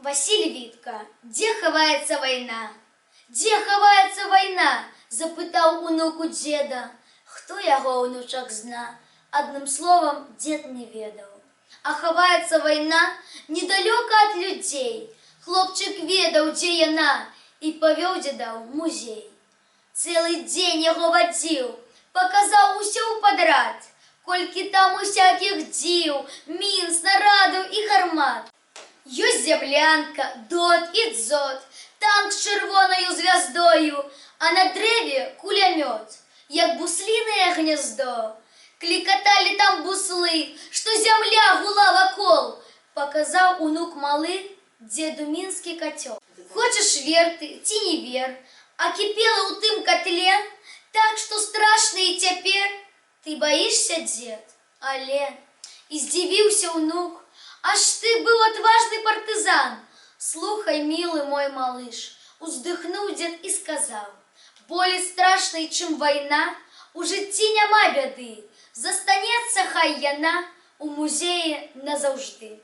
Василь Вітка, де ховається війна? Де ховається війна? Запитав унук у деда. Хто його, онучок, зна? Одним словом, дед не ведав. А ховається війна недалеко от людей. Хлопчик ведав, де яна, і повів деда в музей. Цілий день його водив, показав усю подряд, кольки там усяких дів, мін, снарядів і гармат. Есть землянка, дот і дзот, танк з червоною зв'яздою, а на древі кулемет, як буслине гнездо. Кликотали там бусли, что земля гула вокол, показав унук малый деду мінський котел. Хочешь вер ты, ти не вер, а кипело у тым котле, так что страшно и теперь. Ты боишься, дед? Але, и здивился унук, аж ты был отважный партизан. Слухай, милый мой малыш, уздыхнул дед и сказал, более страшной, чем война, у житті нема бяды, застанется хай яна у музеї назавжди.